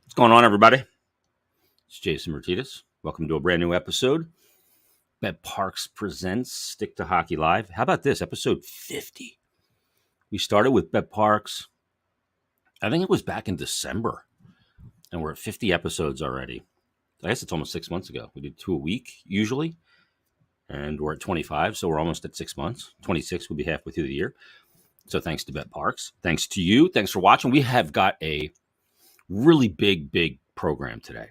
What's going on, everybody? It's Jason Myrtetus. Welcome to a brand new episode. Bet Parks presents Stick to Hockey Live. How about this? Episode 50. We started with Bet Parks, I think it was back in December, and we're at 50 episodes already. I guess it's almost 6 months ago. We did 2 a week usually, and we're at 25, so we're almost at 6 months. 26 will be halfway through the year. So thanks to Bet Parks. Thanks to you. Thanks for watching. We have got a really big program today.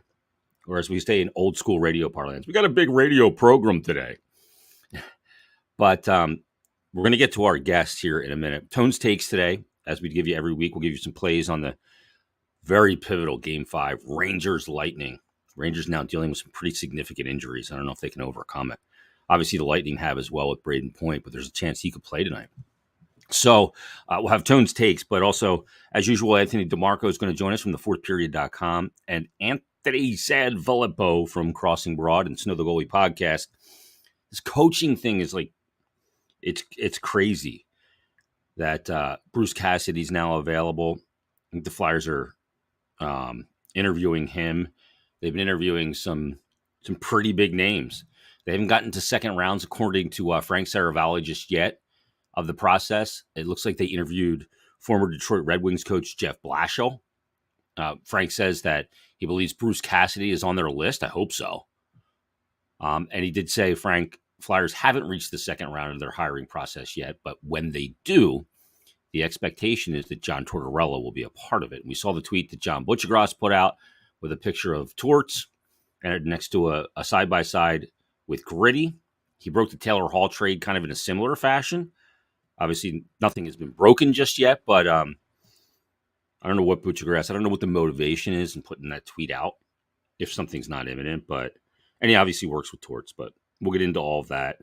Or as we say in old school radio parlance, we got a big radio program today. But we're going to get to our guest here in a minute. Tones Takes today, as we give you every week, we'll give you some plays on the very pivotal Game 5, Rangers Lightning. Rangers now dealing with some pretty significant injuries. I don't know if they can overcome it. Obviously, the Lightning have as well with Braden Point, but there's a chance he could play tonight. So we'll have Tones Takes, but also, as usual, Anthony DiMarco is going to join us from the fourthperiod.com, and Anthony Fillipo from Crossing Broad and Snow the Goalie podcast. This coaching thing is like, it's crazy that Bruce Cassidy's now available. I think the Flyers are interviewing him. They've been interviewing some pretty big names. They haven't gotten to second rounds, according to Frank Saravalli, just yet of the process. It looks like they interviewed former Detroit Red Wings coach Jeff Blashill. Frank says that he believes Bruce Cassidy is on their list. I hope so. And he did say, Frank, Flyers haven't reached the second round of their hiring process yet, but when they do, the expectation is that John Tortorella will be a part of it. And we saw the tweet that John Butchergross put out with a picture of Torts and next to a side-by-side with Gritty. He broke the Taylor Hall trade kind of in a similar fashion. Obviously, nothing has been broken just yet, but I don't know what Butchergrass, I don't know what the motivation is in putting that tweet out if something's not imminent, and he obviously works with Torts, but we'll get into all of that.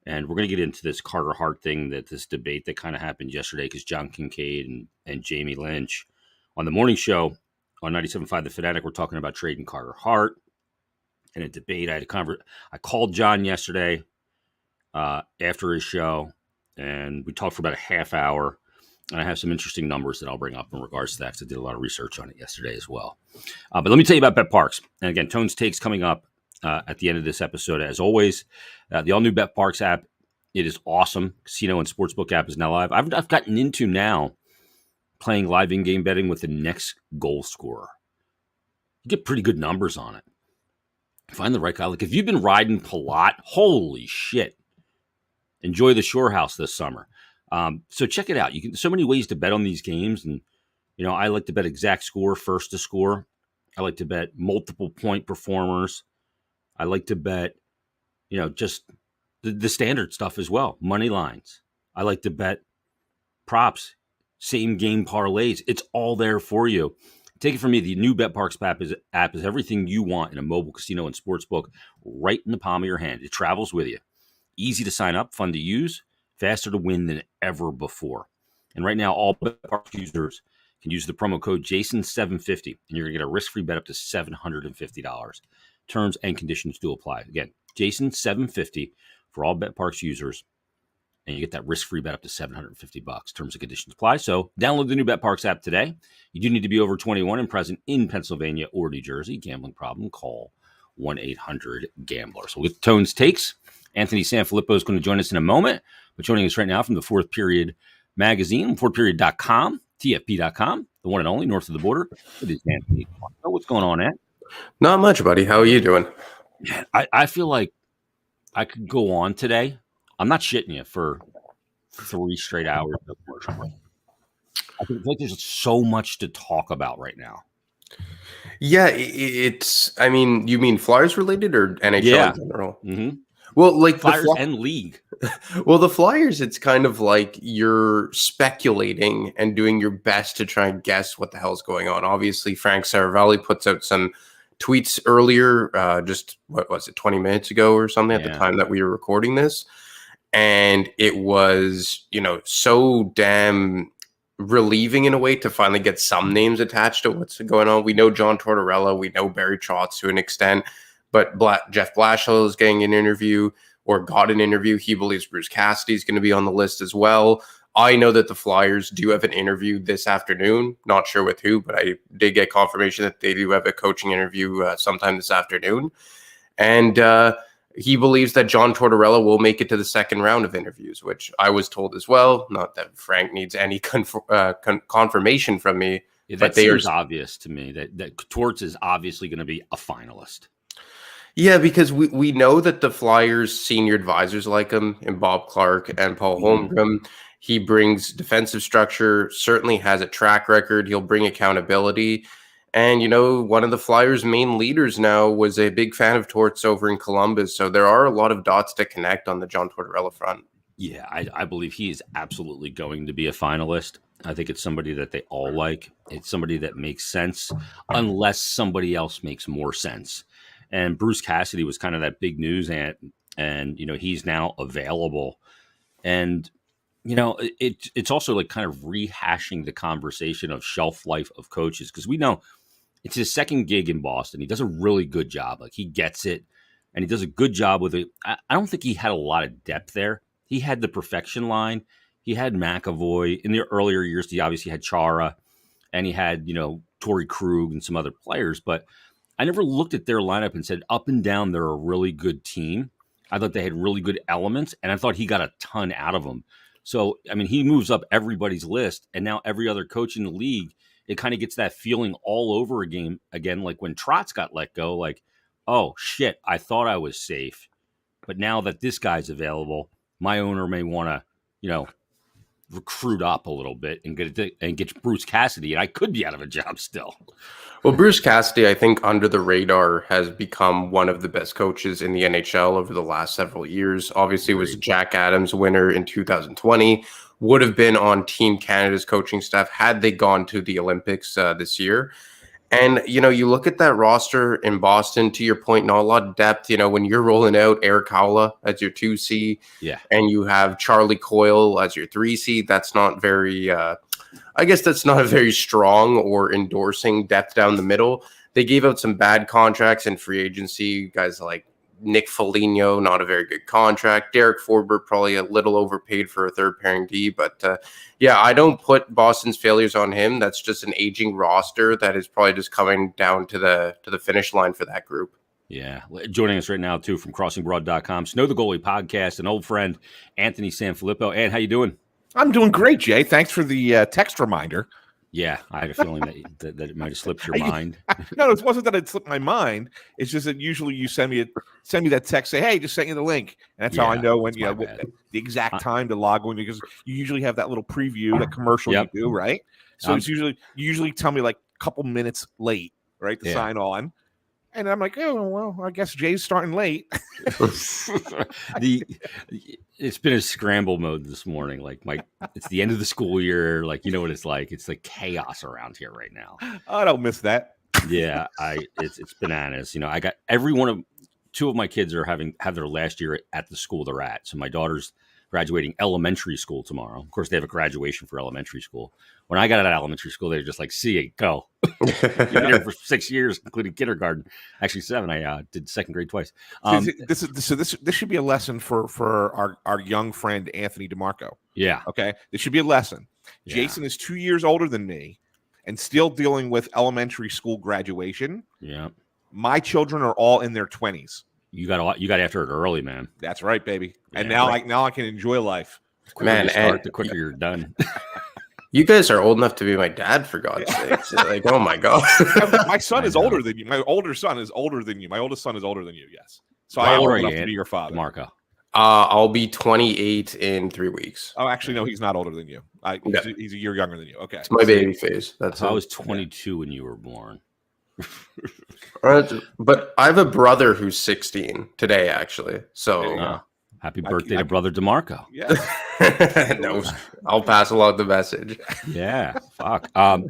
And we're going to get into this Carter Hart thing, this debate that kind of happened yesterday, because John Kincaid and Jamie Lynch on the morning show on 97.5 The Fanatic were talking about trading Carter Hart in a debate. I called John yesterday after his show, and we talked for about a half hour. And I have some interesting numbers that I'll bring up in regards to that, because I did a lot of research on it yesterday as well. But let me tell you about Bet Parks. And again, Tones Takes coming up at the end of this episode. As always, the all-new Bet Parks app, it is awesome. Casino and Sportsbook app is now live. I've gotten into now playing live in-game betting with the next goal scorer. You get pretty good numbers on it. Find the right guy. Like if you've been riding Palat, holy shit. Enjoy the Shore House this summer. So check it out. So many ways to bet on these games. And, I like to bet exact score, first to score. I like to bet multiple point performers. I like to bet, just the standard stuff as well. Money lines. I like to bet props, same game parlays. It's all there for you. Take it from me. The new Bet Parks app is everything you want in a mobile casino and sportsbook right in the palm of your hand. It travels with you. Easy to sign up, fun to use, faster to win than ever before. And right now, all Bet Parks users can use the promo code JASON750, and you're going to get a risk-free bet up to $750. Terms and conditions do apply. Again, JASON750 for all Bet Parks users, and you get that risk-free bet up to $750. Terms and conditions apply. So download the new Bet Parks app today. You do need to be over 21 and present in Pennsylvania or New Jersey. Gambling problem, call 1-800-GAMBLER. So with Tones Takes, Anthony Sanfilippo is going to join us in a moment, but joining us right now from the Fourth Period magazine, fourthperiod.com, TFP.com, the one and only north of the border. It is Anthony. What's going on, Ant? Not much, buddy. How are you doing? Man, I feel like I could go on today. I'm not shitting you for 3 straight hours of commercial break. I feel like there's so much to talk about right now. Yeah, you mean Flyers related or NHL in general? Mm-hmm. Well, like Flyers and league. Well, the Flyers, it's kind of like you're speculating and doing your best to try and guess what the hell's going on. Obviously, Frank Saravalli puts out some tweets earlier, just, what was it, 20 minutes ago or something at the time that we were recording this. And it was, so damn relieving in a way to finally get some names attached to what's going on. We know John Tortorella, we know Barry Trotz to an extent, but Jeff Blashill is getting an interview or got an interview. He believes Bruce Cassidy is going to be on the list as well. I know that the Flyers do have an interview this afternoon. Not sure with who, but I did get confirmation that they do have a coaching interview sometime this afternoon. And he believes that John Tortorella will make it to the second round of interviews, which I was told as well. Not that Frank needs any confirmation from me. Yeah, but that seems obvious to me that Torts is obviously going to be a finalist. Yeah, because we know that the Flyers senior advisors like him, and Bob Clark and Paul Holmgren. He brings defensive structure, certainly has a track record. He'll bring accountability. And, one of the Flyers' main leaders now was a big fan of Torts over in Columbus. So there are a lot of dots to connect on the John Tortorella front. Yeah, I believe he is absolutely going to be a finalist. I think it's somebody that they all like. It's somebody that makes sense unless somebody else makes more sense. And Bruce Cassidy was kind of that big news and he's now available. And, it's also like kind of rehashing the conversation of shelf life of coaches, because we know it's his second gig in Boston. He does a really good job. Like, he gets it and he does a good job with it. I don't think he had a lot of depth there. He had the perfection line. He had McAvoy in the earlier years. He obviously had Chara, and he had, Torrey Krug and some other players, but I never looked at their lineup and said up and down they're a really good team. I thought they had really good elements, and I thought he got a ton out of them. So, I mean, he moves up everybody's list, and now every other coach in the league, it kind of gets that feeling all over again, like when Trotz got let go, like, oh, shit, I thought I was safe. But now that this guy's available, my owner may want to, recruit up a little bit and get Bruce Cassidy, and I could be out of a job still. Well, Bruce Cassidy, I think under the radar, has become one of the best coaches in the NHL over the last several years. Obviously, was Jack Adams winner in 2020, would have been on Team Canada's coaching staff had they gone to the Olympics this year. And, you look at that roster in Boston, to your point, not a lot of depth. When you're rolling out Eric Howla as your 2C, and you have Charlie Coyle as your 3C, that's not very, I guess that's not a very strong or endorsing depth down the middle. They gave out some bad contracts in free agency, guys like Nick Foligno, not a very good contract. Derek Forbert, probably a little overpaid for a third pairing D. But I don't put Boston's failures on him. That's just an aging roster that is probably just coming down to the finish line for that group. Yeah. Joining us right now, too, from crossingbroad.com, Snow the Goalie podcast, an old friend, Anthony Sanfilippo. And how you doing? I'm doing great, Jay. Thanks for the text reminder. Yeah, I had a feeling that it might have slipped your mind. No, it wasn't that it slipped my mind. It's just that usually you send me that text, say, "Hey, just sent you the link," and that's how I know when the exact time to log in, because you usually have that little preview, that commercial you do, right? So it's you usually tell me like a couple minutes late, right, to sign on. And I'm like, oh, well, I guess Jay's starting late. It's been a scramble mode this morning. Like it's the end of the school year. Like, you know what it's like. It's like chaos around here right now. I don't miss that. Yeah, it's bananas. I got two of my kids have their last year at the school they're at. So my daughter's graduating elementary school tomorrow. Of course, they have a graduation for elementary school. When I got out of elementary school, they were just like, see you, go. You've been here for 6 years, including kindergarten. Actually, 7. I did second grade twice. This should be a lesson for our young friend, Anthony DiMarco. Yeah. Okay. This should be a lesson. Yeah. Jason is 2 years older than me and still dealing with elementary school graduation. Yeah. My children are all in their 20s. You got after it early, man. That's right, baby. Yeah, and now I can enjoy life. The quicker you start, the quicker you're done. You guys are old enough to be my dad, for God's sake. So, like, oh my God. My son is older than you. My older son is older than you. My oldest son is older than you, yes. So I am old enough to be your father. Marco. I'll be 28 in 3 weeks. Oh, actually, no, he's not older than you. He's a year younger than you. Okay. It's my baby phase. I was 22 when you were born. But I have a brother who's 16 today, actually. So happy birthday to brother DiMarco. Yeah. No, I'll pass along the message. Yeah. Fuck. And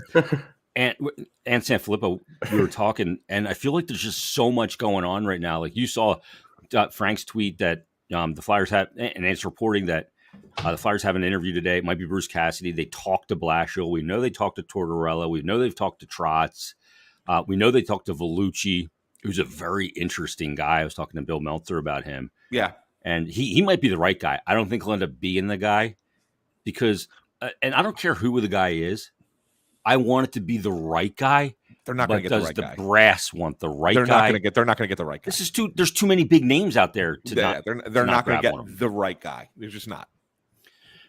Sanfilippo, we were talking, and I feel like there's just so much going on right now. Like, you saw Frank's tweet that the Flyers have, and it's reporting that the Flyers have an interview today. It might be Bruce Cassidy. They talked to Blashill. We know they talked to Tortorella. We know they've talked to Trotz. We know they talked to Vellucci, who's a very interesting guy. I was talking to Bill Meltzer about him. Yeah. And he might be the right guy. I don't think he'll end up being the guy, because and I don't care who the guy is. I want it to be the right guy. They're not going to get the right guy. Does the brass want the right guy? They're not going to get the right guy. This is there's too many big names out there to they're not going to get the right guy. They're just not.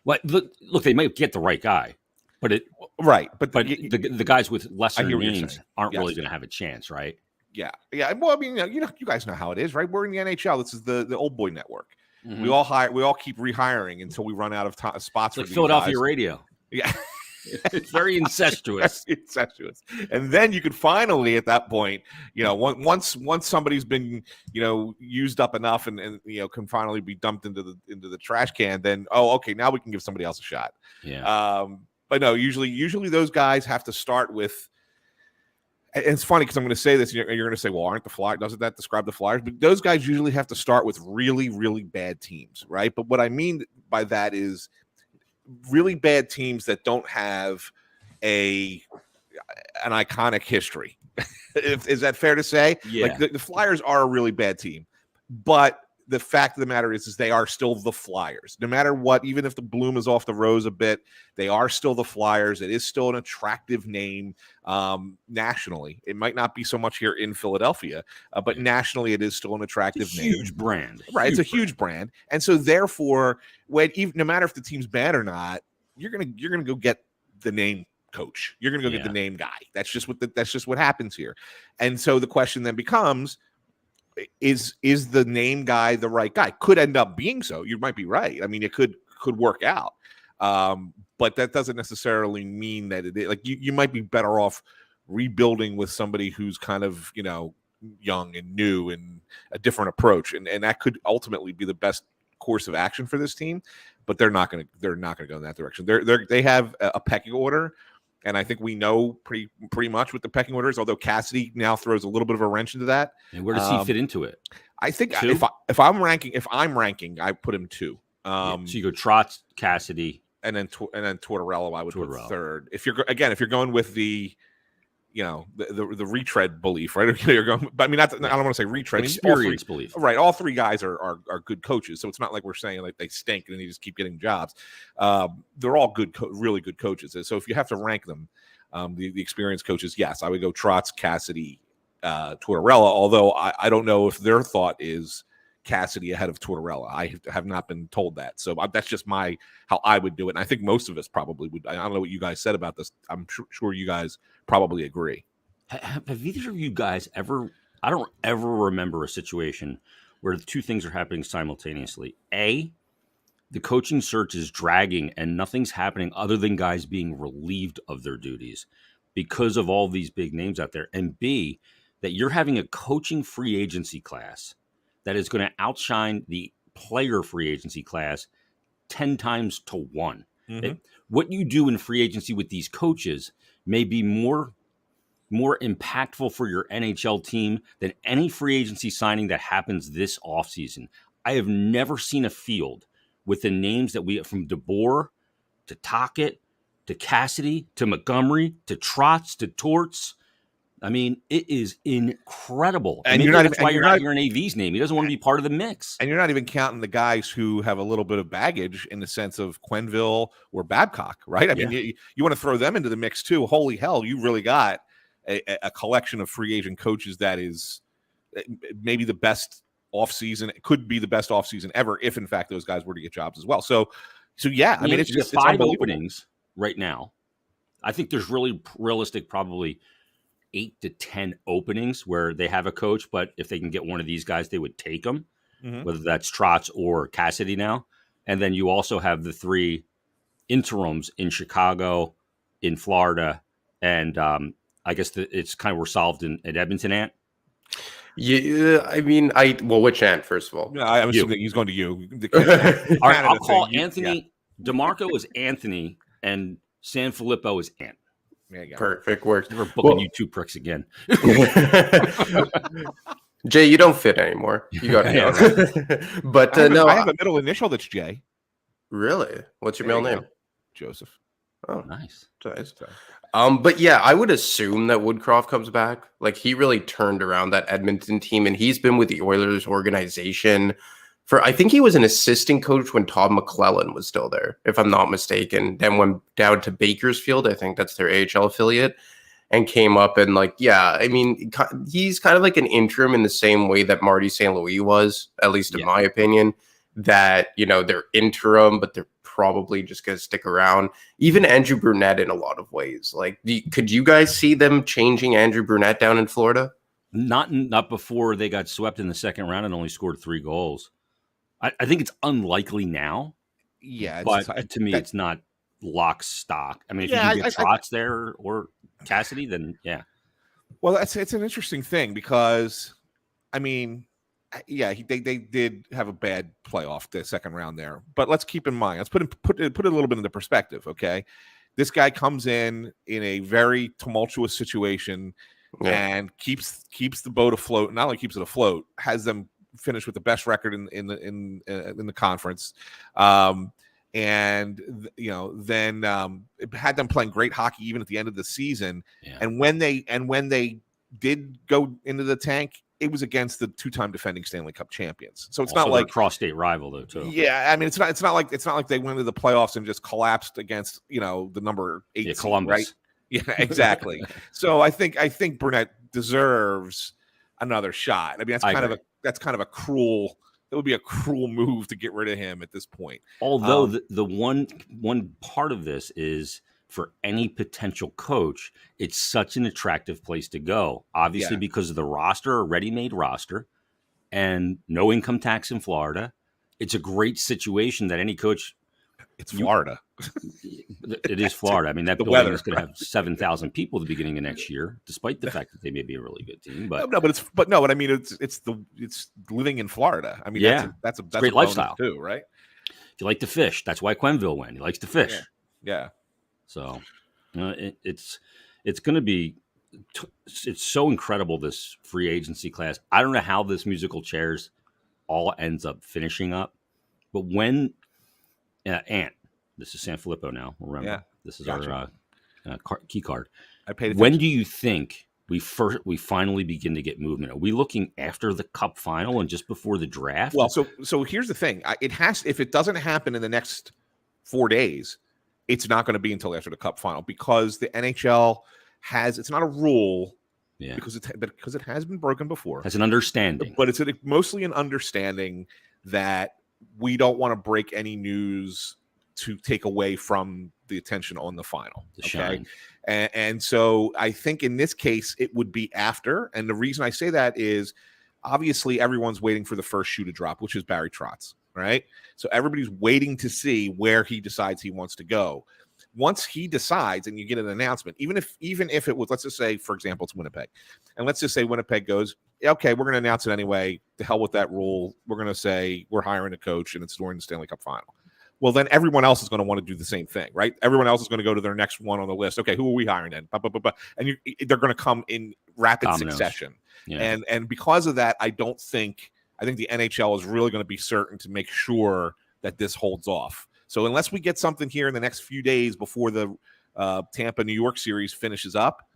Well, look, they might get the right guy, but the guys with lesser names aren't really going to have a chance, right? Yeah. Well, I mean, you guys know how it is, right? We're in the NHL. This is the old boy network. Mm-hmm. We all keep rehiring until we run out of spots. Like Philadelphia radio. Yeah. It's very incestuous. And then you could finally, at that point, once somebody's been, used up enough and can finally be dumped into the trash can, then okay, now we can give somebody else a shot. Yeah. But no, usually those guys have to start with. And it's funny because I'm going to say this. You're going to say, "Well, aren't the Flyers? Doesn't that describe the Flyers?" But those guys usually have to start with really, really bad teams, right? But what I mean by that is really bad teams that don't have an iconic history. Is that fair to say? Yeah. Like the Flyers are a really bad team, but the fact of the matter is they are still the Flyers. No matter what, even if the bloom is off the rose a bit, they are still the Flyers. It is still an attractive name nationally. It might not be so much here in Philadelphia, but nationally it is still an attractive name. Huge brand. Right. It's a huge brand. And so therefore, no matter if the team's bad or not, you're gonna go get the name coach. You're gonna go get the name guy. That's just what happens here. And so the question then becomes, is the name guy the right guy? Could end up being so. You might be right. I mean, it could work out. But that doesn't necessarily mean that it is. Like you might be better off rebuilding with somebody who's kind of, young and new and a different approach. And that could ultimately be the best course of action for this team, but they're not going to go in that direction. They have a pecking order. And I think we know pretty much what the pecking order is, although Cassidy now throws a little bit of a wrench into that. And where does he fit into it? I think if I'm ranking, I put him 2. So you go Trotz, Cassidy, and then Tortorella. I would put 3rd. If you're going with the retread belief, right? You're going, but I mean, I don't want to say retread. Experience belief, right? All 3 guys are good coaches, so it's not like we're saying like they stink and they just keep getting jobs. They're all good, really good coaches. So if you have to rank them, the experienced coaches, yes, I would go Trotz, Cassidy, Tortorella. Although I don't know if their thought is Cassidy ahead of Tortorella. I have not been told that, so that's just how I would do it. And I think most of us probably would. I don't know what you guys said about this. I'm sure you guys probably agree. Have either of you guys ever? I don't ever remember a situation where the two things are happening simultaneously. A, the coaching search is dragging and nothing's happening other than guys being relieved of their duties because of all these big names out there. And B, that you're having a coaching free agency class that is going to outshine the player free agency class 10 times to 1. Mm-hmm. What you do in free agency with these coaches may be more impactful for your NHL team than any free agency signing that happens this offseason. I have never seen a field with the names that we have, from DeBoer to Tocchet to Cassidy to Montgomery to Trotz to Torts. I mean, it is incredible. And that's why you're not hearing AV's name. He doesn't want to be part of the mix. And you're not even counting the guys who have a little bit of baggage in the sense of Quenneville or Babcock, right? I mean, you want to throw them into the mix too. Holy hell, you really got a collection of free agent coaches that is maybe the best offseason. It could be the best offseason ever if, in fact, those guys were to get jobs as well. So yeah, I mean, it's just 5 openings right now. I think there's really realistic, probably 8 to 10 openings where they have a coach, but if they can get one of these guys, they would take them, whether that's Trotz or Cassidy now. And then you also have the 3 interims in Chicago, in Florida, and I guess it's kind of resolved at Edmonton, Ant. Yeah, I mean, which Ant, first of all? Yeah, I'm assuming he's going to you. All right, I'll call Anthony. Yeah. DiMarco is Anthony, and San Fillipo is Ant. Perfect, works. Never booking you 2 pricks again. Jay, you don't fit anymore. You got to go. But no, I have a middle initial that's Jay. Really? What's your middle name? Joseph. Oh, nice. But yeah, I would assume that Woodcroft comes back. Like, he really turned around that Edmonton team, and he's been with the Oilers organization I think he was an assistant coach when Todd McClellan was still there, if I'm not mistaken. Then went down to Bakersfield. I think that's their AHL affiliate, and came up and I mean, he's kind of like an interim in the same way that Marty St. Louis was, at least in my opinion, that, they're interim, but they're probably just going to stick around. Even Andrew Brunette in a lot of ways. Like, could you guys see them changing Andrew Brunette down in Florida? Not before they got swept in the second round and only scored 3 goals. I think it's unlikely now. Yeah, but to me, it's not lock stock. I mean, if you can get Trotz there or Cassidy, then yeah. Well, it's an interesting thing because, I mean, they did have a bad playoff the second round there. But let's keep in mind, let's put it a little bit into perspective. Okay, this guy comes in a very tumultuous situation and keeps the boat afloat. Not only keeps it afloat, has them finish with the best record in the conference, and then it had them playing great hockey even at the end of the season. Yeah. And when they did go into the tank, it was against the 2-time defending Stanley Cup champions. So it's also not like cross-state rival though too. Yeah, I mean it's not like they went to the playoffs and just collapsed against the number 8 Columbus, right? Yeah, exactly. So I think Burnett deserves another shot. I mean that's kind of a cruel. It would be a cruel move to get rid of him at this point. Although the one part of this is, for any potential coach, it's such an attractive place to go. Obviously, because of the roster, a ready-made roster, and no income tax in Florida. It's a great situation that any coach. It's Florida. It is Florida. I mean, that building is going to have 7,000 people at the beginning of next year, despite the fact that they may be a really good team. But but I mean, it's living in Florida. I mean, that's a great lifestyle too, right? If you like to fish, that's why Quenville went. He likes to fish. Yeah. So it's going to be. It's so incredible, this free agency class. I don't know how this musical chairs all ends up finishing up, but when Ant, this is San Filippo now. Remember, this is our key card. I paid attention. When do you think we finally begin to get movement? Are we looking after the Cup final and just before the draft? Well, so here's the thing. If it doesn't happen in the next 4 days, it's not going to be until after the Cup final, because the NHL it's not a rule, because it has been broken before. It's an understanding, but it's mostly an understanding that we don't want to break any news to take away from the attention on the final. Okay. And so I think in this case, it would be after. And the reason I say that is obviously everyone's waiting for the first shoe to drop, which is Barry Trotz. Right. So everybody's waiting to see where he decides he wants to go. Once he decides and you get an announcement, even if it was, let's just say, for example, it's Winnipeg, and let's just say Winnipeg goes, okay, we're going to announce it anyway. To hell with that rule. We're going to say we're hiring a coach and it's during the Stanley Cup final. Well, then everyone else is going to want to do the same thing, right? Everyone else is going to go to their next one on the list. Okay, who are we hiring then? And they're going to come in rapid succession. Yeah. And because of that, I think the NHL is really going to be certain to make sure that this holds off. So unless we get something here in the next few days before the Tampa-New York series finishes up,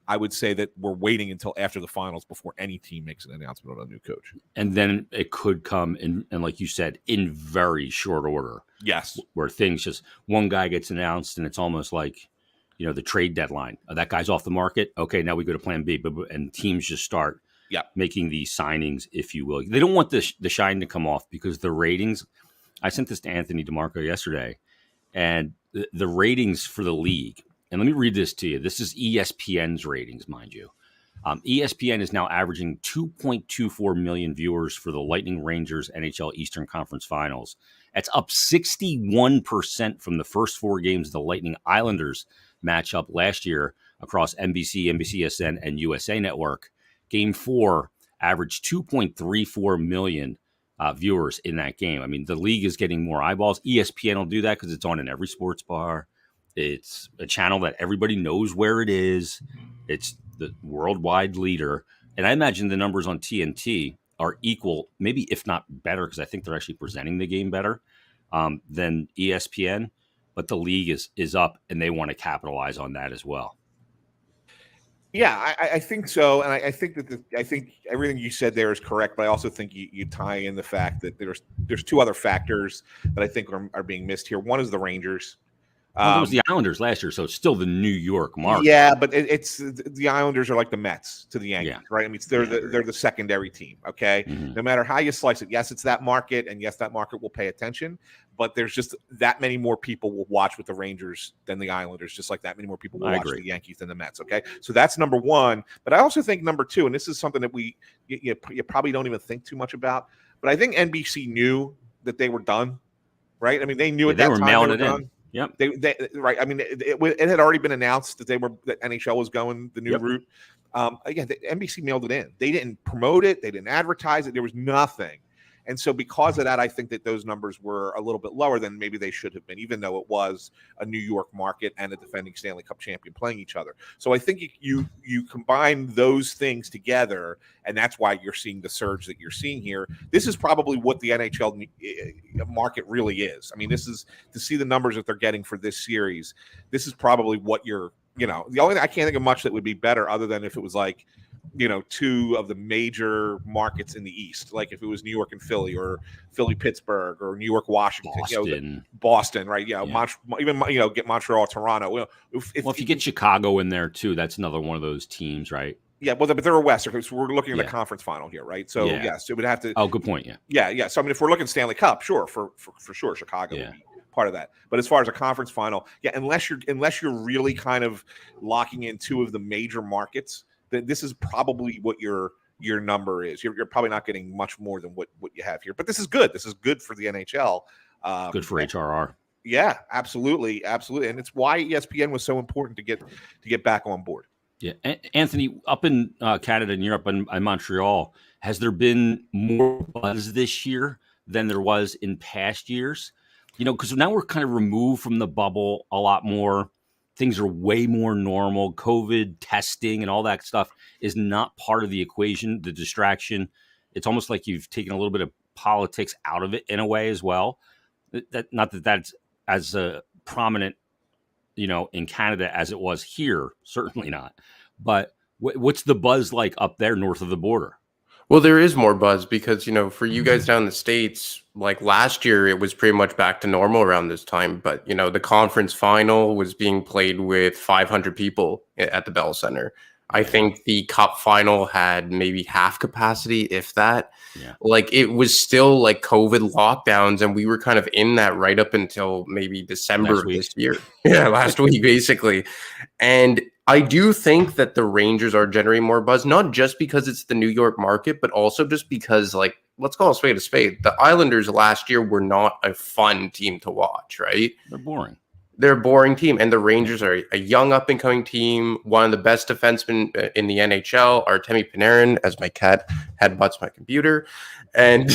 I would say that we're waiting until after the finals before any team makes an announcement on a new coach. And then it could come in, and like you said, in very short order. Yes. Where things just, one guy gets announced and it's almost like, the trade deadline. That guy's off the market. Okay, now we go to plan B. And teams just start making these signings, if you will. They don't want the shine to come off, because the ratings, I sent this to Anthony DiMarco yesterday, and the ratings for the league, and let me read this to you. This is ESPN's ratings, mind you. ESPN is now averaging 2.24 million viewers for the Lightning Rangers NHL Eastern Conference Finals. That's up 61% from the first 4 games of the Lightning Islanders matchup last year across NBC, NBCSN, and USA Network. Game 4 averaged 2.34 million viewers in that game. I mean, the league is getting more eyeballs. ESPN will do that because it's on in every sports bar. It's a channel that everybody knows where it is. It's the worldwide leader. And I imagine the numbers on TNT are equal, maybe if not better, because I think they're actually presenting the game better than ESPN. But the league is up, and they want to capitalize on that as well. Yeah, I think so, and I think that I think everything you said there is correct. But I also think you tie in the fact that there's two other factors that I think are being missed here. One is the Rangers. Well, there was the Islanders last year, so it's still the New York market. Yeah, but it's the Islanders are like the Mets to the Yankees, Yeah. right? I mean, they're the secondary team. Okay, no matter how you slice it, yes, it's that market, and yes, that market will pay attention. But there's just that many more people will watch with the Rangers than the Islanders, just like that many more people will watch the Yankees than the Mets. Okay, so that's number one. But I also think number two, and this is something that you probably don't even think too much about, but I think NBC knew that they were done, right? I mean, they knew at that time mailing they were done. In. Yep. They right. I mean, it had already been announced that that NHL was going the new route. Again, the NBC mailed it in. They didn't promote it. They didn't advertise it. There was nothing. And so because of that, I think that those numbers were a little bit lower than maybe they should have been, even though it was a New York market and a defending Stanley Cup champion playing each other. So I think you combine those things together, and that's why you're seeing the surge that you're seeing here. This is probably what the NHL market really is. I mean, this is to see the numbers that they're getting for this series. This is probably what the only thing I can't think of much that would be better other than if it was like, two of the major markets in the East, like if it was New York and Philly, or Philly, Pittsburgh, or New York, Washington, Boston, right? Even get Montreal, Toronto. If you get Chicago in there too, that's another one of those teams, right? Yeah, well, but they're a Western. So we're looking at the conference final here, right? So yes, it would have to. Oh, good point. Yeah. So I mean, if we're looking Stanley Cup, sure, for sure, Chicago would be part of that. But as far as a conference final, unless you're really kind of locking in two of the major markets, then this is probably what your number is. You're probably not getting much more than what you have here. But this is good. This is good for the NHL. Good for HRR. Yeah, absolutely, and it's why ESPN was so important to get back on board. Yeah, Anthony, up in Canada and Europe and Montreal, has there been more buzz this year than there was in past years? Because now we're kind of removed from the bubble a lot more. Things are way more normal. COVID testing and all that stuff is not part of the equation, the distraction. It's almost like you've taken a little bit of politics out of it in a way as well. Not that that's as prominent, in Canada as it was here. Certainly not. But what's the buzz like up there north of the border? Well, there is more buzz because, for you guys down in the States, like last year, it was pretty much back to normal around this time. But, the conference final was being played with 500 people at the Bell Center. I think the cup final had maybe half capacity, if that. Yeah. Like it was still like COVID lockdowns, and we were kind of in that right up until maybe December of this year. Yeah, last week, basically. And I do think that the Rangers are generating more buzz, not just because it's the New York market, but also just because, like, let's call a spade a spade. The Islanders last year were not a fun team to watch, right? They're boring. They're a boring team, and the Rangers are a young up-and-coming team, one of the best defensemen in the NHL, Artemi Panarin, as my cat headbutts my computer, and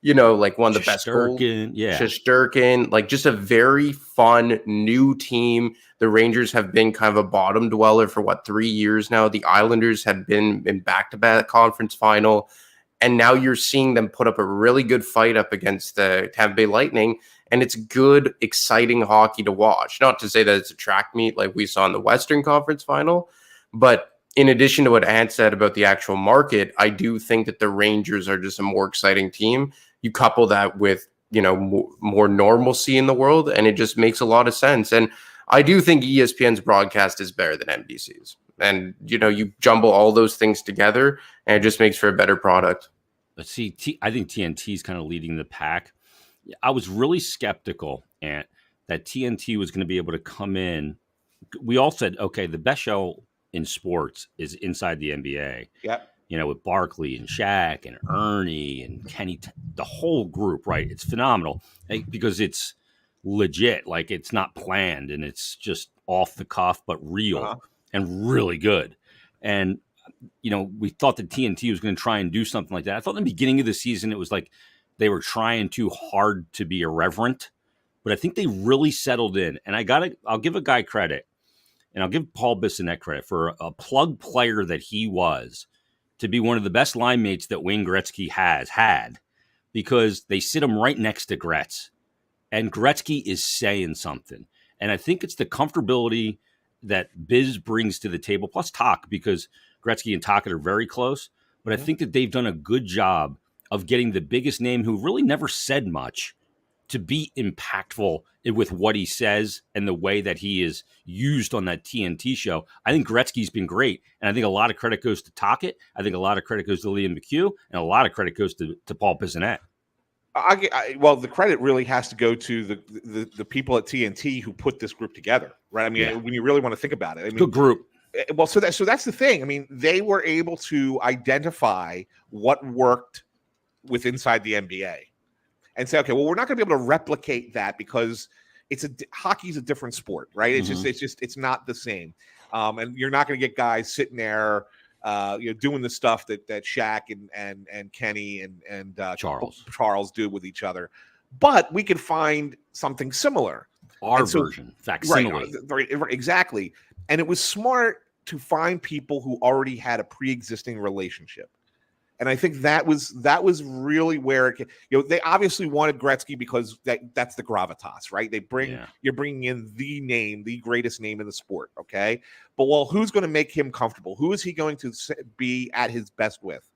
like one of the best goals. Shesterkin, like just a very fun new team. The Rangers have been kind of a bottom dweller for 3 years now. The Islanders have been in back-to-back conference final, and now you're seeing them put up a really good fight up against the Tampa Bay Lightning. And it's good, exciting hockey to watch. Not to say that it's a track meet like we saw in the Western Conference Final, but in addition to what Ant said about the actual market, I do think that the Rangers are just a more exciting team. You couple that with, more normalcy in the world, and it just makes a lot of sense. And I do think ESPN's broadcast is better than NBC's. And, you jumble all those things together, and it just makes for a better product. Let's see. I think TNT is kind of leading the pack. I was really skeptical that TNT was going to be able to come in. We all said, okay, the best show in sports is inside the NBA. Yep. With Barkley and Shaq and Ernie and Kenny, the whole group, right? It's phenomenal because it's legit. Like it's not planned and it's just off the cuff, but real and really good. And, we thought that TNT was going to try and do something like that. I thought in the beginning of the season, it was like, they were trying too hard to be irreverent, but I think they really settled in. And I'll give a guy credit, and I'll give Paul Bissonnette credit for a plug player that he was to be one of the best line mates that Wayne Gretzky has had, because they sit him right next to Gretz, and Gretzky is saying something. And I think it's the comfortability that Biz brings to the table, plus Talk, because Gretzky and Talk are very close. But I think that they've done a good job of getting the biggest name who really never said much to be impactful with what he says and the way that he is used on that TNT show. I think Gretzky's been great. And I think a lot of credit goes to Talkett. I think a lot of credit goes to Liam McHugh. And a lot of credit goes to Paul Bissonnette. Well, the credit really has to go to the people at TNT who put this group together, right? I mean, when you really want to think about it. I mean, good group. Well, so that's the thing. I mean, they were able to identify what worked with inside the NBA and say, okay, well, we're not going to be able to replicate that because hockey's a different sport, right? It's not the same. And you're not going to get guys sitting there, doing the stuff that Shaq and Kenny and Charles do with each other. But we could find something similar. Our version, facsimile. Right, exactly. And it was smart to find people who already had a pre-existing relationship. And I think that was really where they obviously wanted Gretzky because that's the gravitas, right? You're bringing in the greatest name in the sport, okay? But who's going to make him comfortable? Who is he going to be at his best with?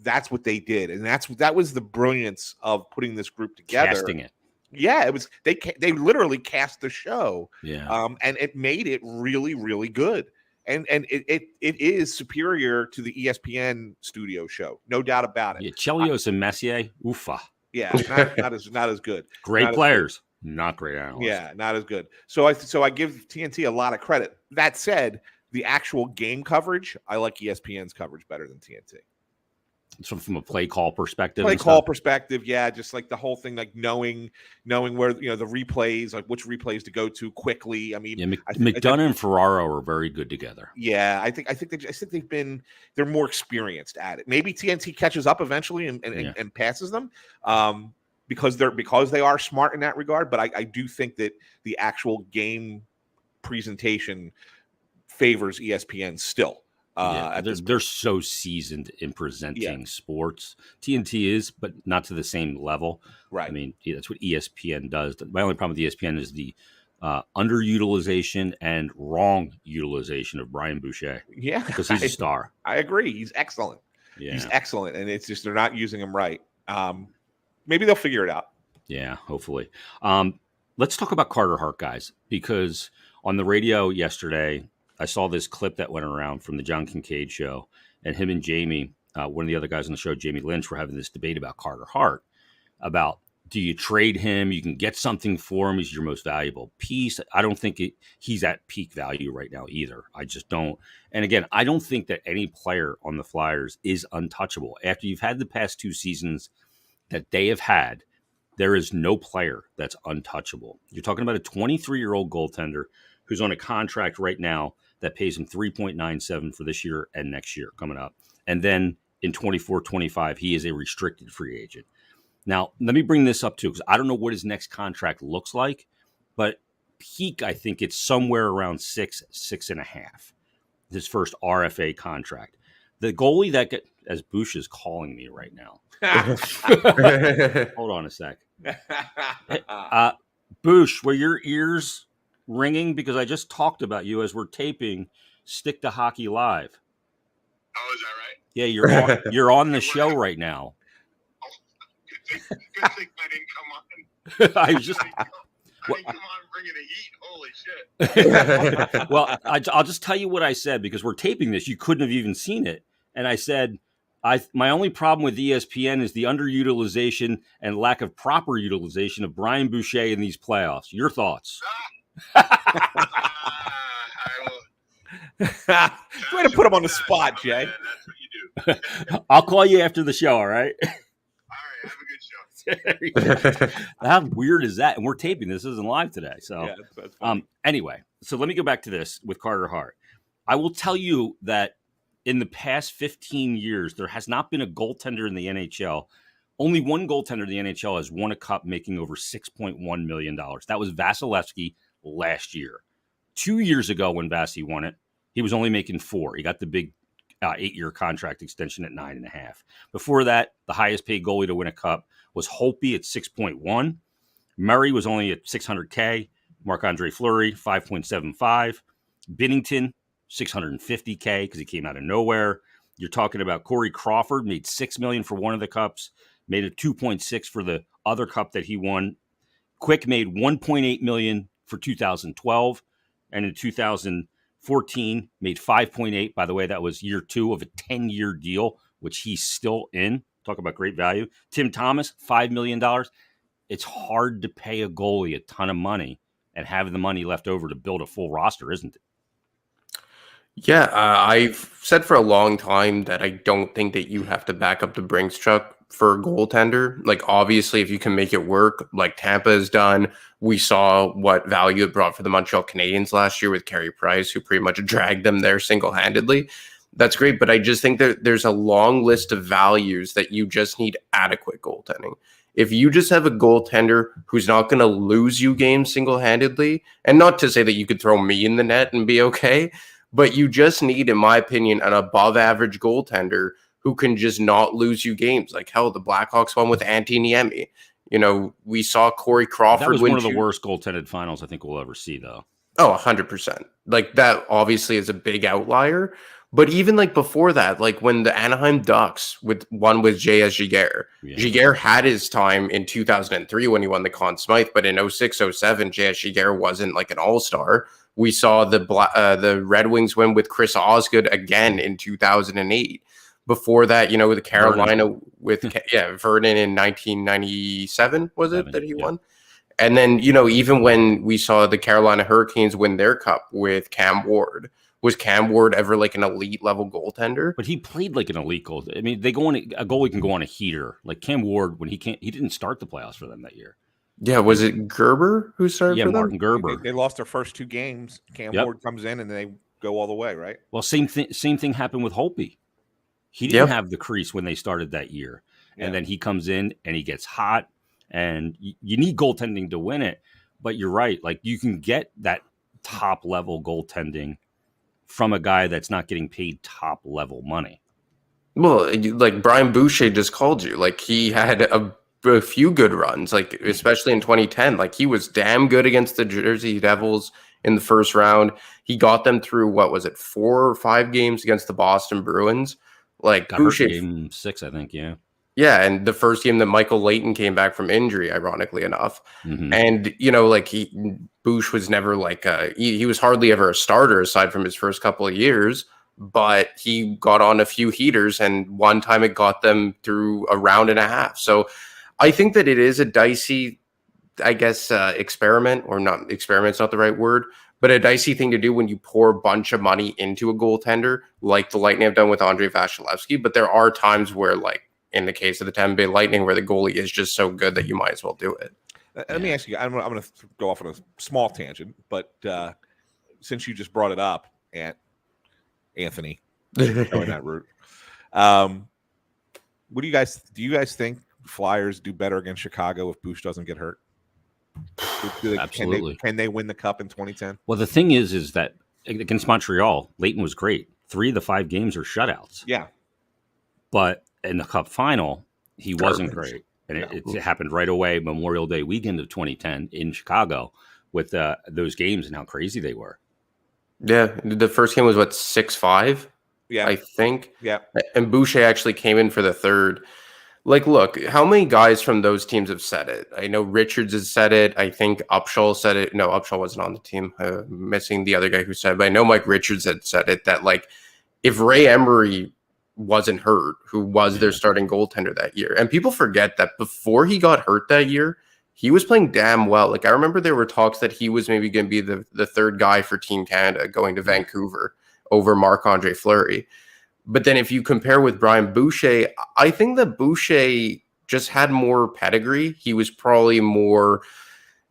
That's what they did, and that was the brilliance of putting this group together. Casting it. Yeah, it was. They literally cast the show. Yeah, and it made it really, really good. And it is superior to the ESPN studio show, no doubt about it. Yeah, Chelios and Messier, oofa. Yeah, not as good. Great players, not great analysts. Yeah, not as good. So I give TNT a lot of credit. That said, the actual game coverage, I like ESPN's coverage better than TNT. So from a play call perspective, yeah, just like the whole thing, like knowing where the replays, like which replays to go to quickly. I mean, McDonough and Ferraro are very good together. Yeah, I think they're more experienced at it. Maybe TNT catches up eventually and passes them because they are smart in that regard. But I do think that the actual game presentation favors ESPN still. They're so seasoned in presenting sports. TNT is, but not to the same level. Right. I mean, that's what ESPN does. My only problem with ESPN is the underutilization and wrong utilization of Brian Boucher. Yeah, because he's a star. I agree. He's excellent. Yeah. He's excellent, and it's just they're not using him right. Maybe they'll figure it out. Yeah, hopefully. Let's talk about Carter Hart, guys, because on the radio yesterday, I saw this clip that went around from the John Kincaid show, and him and Jamie, one of the other guys on the show, Jamie Lynch, were having this debate about Carter Hart, about do you trade him? You can get something for him. He's your most valuable piece. I don't think he's at peak value right now either. I just don't. And again, I don't think that any player on the Flyers is untouchable. After you've had the past 2 seasons that they have had, there is no player that's untouchable. You're talking about a 23-year-old goaltender who's on a contract right now that pays him $3.97 for this year and next year coming up. And then in 24-25, he is a restricted free agent. Now, let me bring this up too, because I don't know what his next contract looks like, but peak, I think it's somewhere around 6.5. His first RFA contract. The goalie that as Bush is calling me right now. Hold on a sec. Bush, were your ears ringing? Because I just talked about you as we're taping Stick to Hockey Live. Oh, is that right? Yeah, you're on the show right now. Good thing I didn't come on. I just I didn't come on bringing the heat. Holy shit. Well, I'll just tell you what I said, because we're taping this. You couldn't have even seen it. And I said, my only problem with ESPN is the underutilization and lack of proper utilization of Brian Boucher in these playoffs. Your thoughts? Way to put him on the spot, Jay. That's what you do. I'll call you after the show, all right? All right, have a good show. How weird is that? And we're taping this. Isn't live today. So, yeah, that's funny. Anyway, so let me go back to this with Carter Hart. I will tell you that in the past 15 years, there has not been a goaltender in the NHL. Only one goaltender in the NHL has won a cup making over $6.1 million. That was Vasilevsky last year. 2 years ago when Vasi won it, he was only making $4 million. He got the big 8-year contract extension at $9.5 million. Before that, the highest paid goalie to win a cup was Holtby at 6.1. Murray was only at $600K. Marc-Andre Fleury, 5.75. Binnington, $650K because he came out of nowhere. You're talking about Corey Crawford, made $6 million for one of the cups, made a 2.6 for the other cup that he won. Quick made $1.8 million for 2012, and in 2014 made 5.8. By the way, that was year 2 of a 10-year deal, which he's still in. Talk about great value. Tim Thomas, $5 million. It's hard to pay a goalie a ton of money and have the money left over to build a full roster, isn't it? Yeah, I've said for a long time that I don't think that you have to back up the Brinks truck for a goaltender. Like, obviously, if you can make it work, like Tampa has done, we saw what value it brought for the Montreal Canadiens last year with Carey Price, who pretty much dragged them there single-handedly. That's great, but I just think that there's a long list of values that you just need adequate goaltending. If you just have a goaltender who's not going to lose you games single-handedly, and not to say that you could throw me in the net and be okay, but you just need, in my opinion, an above-average goaltender who can just not lose you games. Like, hell, the Blackhawks won with Antti Niemi. You know, we saw Corey Crawford. That was one of the worst goaltended finals I think we'll ever see, though. Oh, 100%. Like, that obviously is a big outlier. But even like before that, like when the Anaheim Ducks won with J.S. Giguère, Giguère had his time in 2003 when he won the Conn Smythe, but in 06-07, J.S. Giguère wasn't like an all-star. We saw the Red Wings win with Chris Osgood again in 2008. Before that, you know, with Carolina with Vernon in 1997, was it that he won? And then, you know, even when we saw the Carolina Hurricanes win their cup with Cam Ward, was Cam Ward ever like an elite level goaltender? But he played like an elite goaltender. I mean, a goalie can go on a heater. Like Cam Ward, when he didn't start the playoffs for them that year. Yeah, was it Gerber who started for them? Martin Gerber. They lost their first 2 games. Cam Ward comes in and they go all the way, right? Well, same thing happened with Holtby. He didn't have the crease when they started that year. And then he comes in and he gets hot. And you need goaltending to win it. But you're right. Like, you can get that top level goaltending from a guy that's not getting paid top level money. Well, like Brian Boucher just called you. Like, he had a few good runs, like especially in 2010. Like, he was damn good against the Jersey Devils in the first round. He got them through, what was it, 4 or 5 games against the Boston Bruins. Like, got Boucher, hurt game 6, I think. Yeah, and the first game that Michael Leighton came back from injury, ironically enough. Mm-hmm. And, you know, like Boucher was never like he was hardly ever a starter aside from his first couple of years, but he got on a few heaters, and one time it got them through a round and a half. So I think that it is a dicey, I guess, experiment, or not experiment's not the right word, but a dicey thing to do when you pour a bunch of money into a goaltender, like the Lightning have done with Andrei Vasilevsky. But there are times where, like in the case of the Tampa Bay Lightning, where the goalie is just so good that you might as well do it. Let me ask you, I'm going to go off on a small tangent, but since you just brought it up, Anthony, going that route, what do you guys think Flyers do better against Chicago if Bush doesn't get hurt? Absolutely. Can they win the cup in 2010? Well, the thing is that against Montreal, Leighton was great. 3 of the 5 games are shutouts. Yeah. But in the cup final, he wasn't great. And it happened right away, Memorial Day weekend of 2010 in Chicago, with those games and how crazy they were. Yeah, the first game was, what, 6-5? Yeah. I think. Yeah. And Boucher actually came in for the third. Like, look, how many guys from those teams have said it? I know Richards has said it. I think Upshaw said it. No, Upshaw wasn't on the team. Missing the other guy who said it. But I know Mike Richards had said it, that, like, if Ray Emery wasn't hurt, who was their starting goaltender that year, and people forget that before he got hurt that year, he was playing damn well. Like, I remember there were talks that he was maybe going to be the third guy for Team Canada going to Vancouver over Marc-Andre Fleury. But then if you compare with Brian Boucher, I think that Boucher just had more pedigree. He was probably more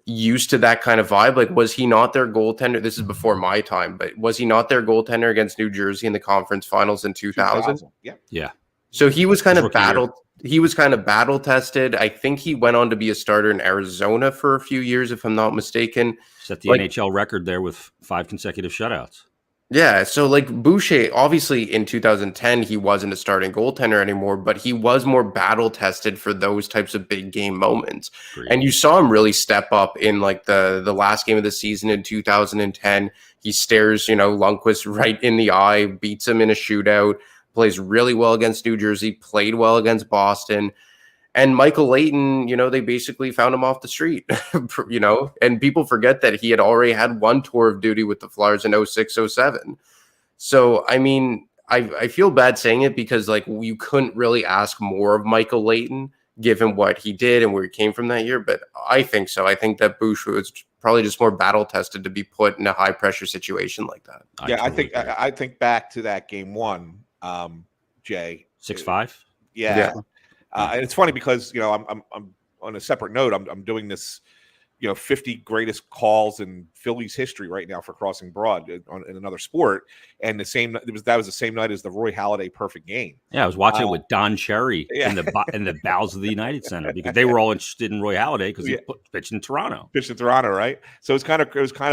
used to that kind of vibe. Like, was he not their goaltender? This is before my time, but was he not their goaltender against New Jersey in the conference finals in 2000? Yeah. So he was kind of battle tested. I think he went on to be a starter in Arizona for a few years, if I'm not mistaken. Set the NHL record there with 5 consecutive shutouts. Yeah, so like Boucher, obviously in 2010, he wasn't a starting goaltender anymore, but he was more battle tested for those types of big game moments. Great. And you saw him really step up in like the last game of the season in 2010. He stares, Lundqvist right in the eye, beats him in a shootout, plays really well against New Jersey, played well against Boston. And Michael Leighton, they basically found him off the street, and people forget that he had already had one tour of duty with the Flyers in 06, 07. So, I mean, I feel bad saying it because, like, you couldn't really ask more of Michael Leighton given what he did and where he came from that year. But I think so. I think that Bush was probably just more battle tested to be put in a high pressure situation like that. I think back to that game one, Jay. 6-5. Yeah. And it's funny because I'm on a separate note. I'm doing this 50 greatest calls in Phillies history right now for Crossing Broad in another sport, and that was the same night as the Roy Halladay perfect game. Yeah, I was watching it with Don Cherry in the bowels of the United Center because they were all interested in Roy Halladay because he pitched in Toronto. Right? So it was kind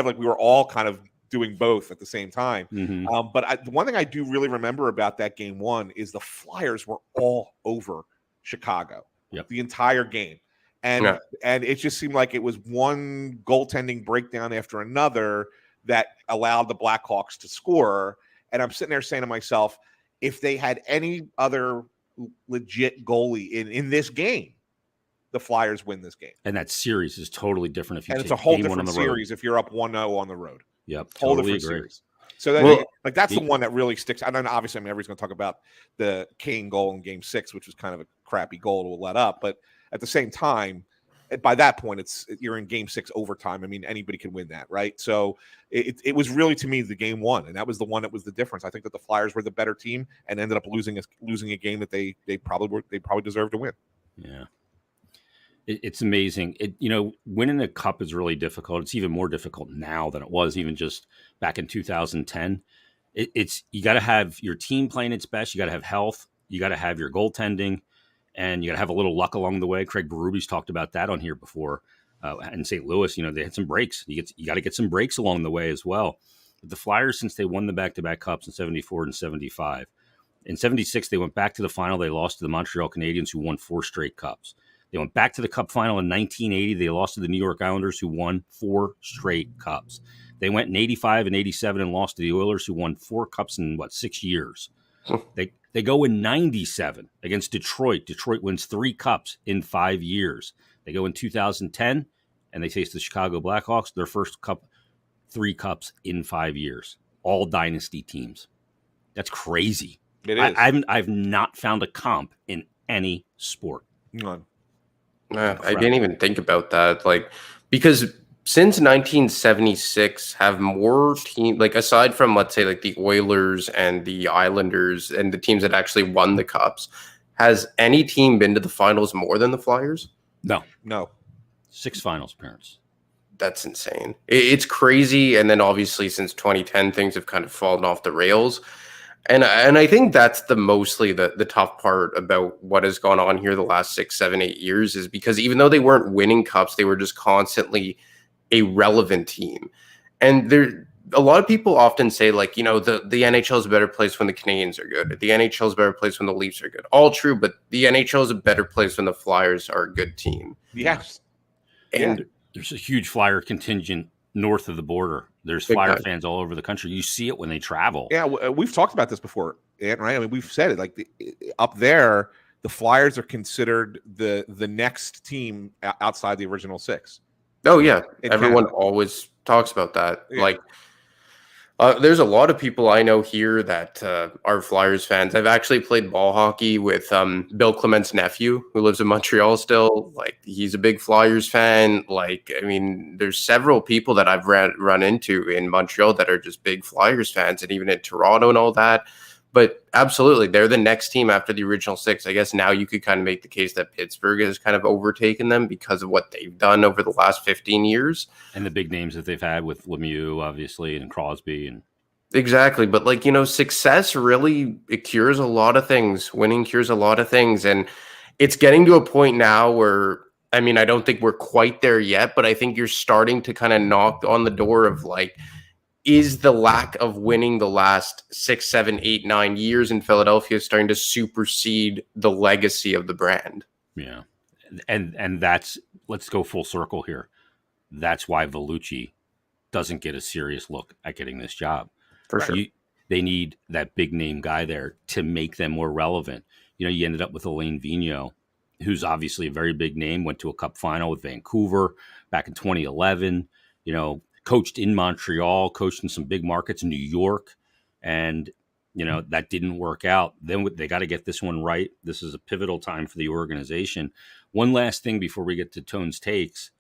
of like we were all kind of doing both at the same time. Mm-hmm. But the one thing I do really remember about that game one is the Flyers were all over Chicago the entire game. And it just seemed like it was one goaltending breakdown after another that allowed the Blackhawks to score. And I'm sitting there saying to myself, if they had any other legit goalie in this game, the Flyers win this game. And that series is totally different. It's a whole different series if you're up 1-0 on the road. Yep, whole totally different agree. Series. So that's the one that really sticks. And then obviously, everybody's going to talk about the Kane goal in Game 6, which was kind of a crappy goal to let up. But at the same time, by that point, you're in Game 6 overtime. I mean, anybody can win that, right? So it was really, to me, the game one, and that was the one that was the difference. I think that the Flyers were the better team and ended up losing a game that they probably deserved to win. Yeah. It's amazing. Winning a cup is really difficult. It's even more difficult now than it was even just back in 2010. You got to have your team playing its best. You got to have health. You got to have your goaltending, and you got to have a little luck along the way. Craig Berube's talked about that on here before. In St. Louis, they had some breaks. You got to get some breaks along the way as well. But the Flyers, since they won the back-to-back cups in 74 and 75, in 76 they went back to the final. They lost to the Montreal Canadiens, who won 4 straight cups. They went back to the Cup final in 1980. They lost to the New York Islanders, who won 4 straight Cups. They went in 85 and 87 and lost to the Oilers, who won 4 Cups in, 6 years. They go in 97 against Detroit. Detroit wins 3 Cups in 5 years. They go in 2010, and they face the Chicago Blackhawks, their first Cup, 3 Cups in 5 years. All dynasty teams. That's crazy. It is. I've not found a comp in any sport. None. I didn't even think about that. Because since 1976, have more teams, aside from, let's say, the Oilers and the Islanders and the teams that actually won the Cups, has any team been to the finals more than the Flyers? No. 6 finals appearances. That's insane. It's crazy. And then obviously since 2010, things have kind of fallen off the rails. And I think that's mostly the tough part about what has gone on here the last 6, 7, 8 years is because even though they weren't winning cups, they were just constantly a relevant team. And a lot of people often say the NHL is a better place when the Canadiens are good. The NHL is a better place when the Leafs are good. All true, but the NHL is a better place when the Flyers are a good team. Yes. And there's a huge Flyer contingent north of the border. There's Flyer fans all over the country. You see it when they travel. Yeah, we've talked about this before, right? I mean, we've said it. Up there, the Flyers are considered the next team outside the original 6. Oh yeah, everyone always talks about that. Yeah. There's a lot of people I know here that are Flyers fans. I've actually played ball hockey with Bill Clement's nephew, who lives in Montreal still. He's a big Flyers fan. There's several people that I've run into in Montreal that are just big Flyers fans, and even in Toronto and all that. But absolutely, they're the next team after the original 6. I guess now you could kind of make the case that Pittsburgh has kind of overtaken them because of what they've done over the last 15 years. And the big names that they've had with Lemieux, obviously, and Crosby. Exactly. But, success really, it cures a lot of things. Winning cures a lot of things. And it's getting to a point now where, I don't think we're quite there yet, but I think you're starting to kind of knock on the door of, is the lack of winning the last 6, 7, 8, 9 years in Philadelphia starting to supersede the legacy of the brand? Yeah. And that's, let's go full circle here. That's why Vellucci doesn't get a serious look at getting this job. For sure. They need that big name guy there to make them more relevant. You ended up with Alain Vigneault, who's obviously a very big name, went to a cup final with Vancouver back in 2011, coached in Montreal, coached in some big markets in New York. And, that didn't work out. Then they got to get this one right. This is a pivotal time for the organization. One last thing before we get to Tone's takes.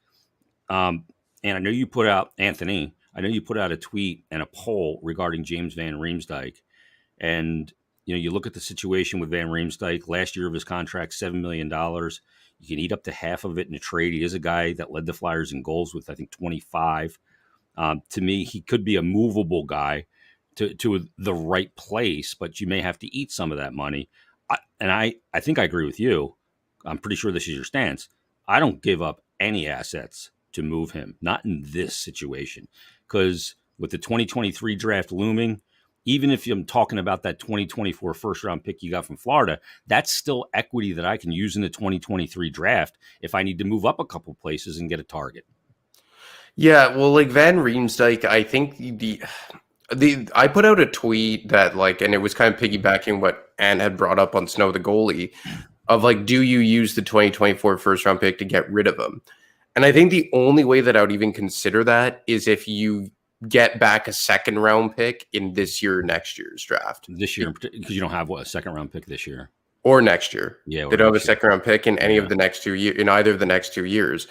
And I know you put out, Anthony, a tweet and a poll regarding James Van Riemsdyk. And, you look at the situation with Van Riemsdyk, last year of his contract, $7 million. You can eat up to half of it in a trade. He is a guy that led the Flyers in goals with, I think, 25. To me, he could be a movable guy to the right place, but you may have to eat some of that money. I think I agree with you. I'm pretty sure this is your stance. I don't give up any assets to move him, not in this situation, because with the 2023 draft looming, even if I'm talking about that 2024 first round pick you got from Florida, that's still equity that I can use in the 2023 draft if I need to move up a couple places and get a target. Yeah, well, like Van Riemsdyk, I think I put out a tweet that and it was kind of piggybacking what Ann had brought up on Snow the goalie of do you use the 2024 first round pick to get rid of him? And I think the only way that I would even consider that is if you get back a second round pick in this year or next year's draft. This year, because you don't have a second round pick this year or next year. Yeah, they don't have a second round pick in any of the next 2 years, in either of the next 2 years.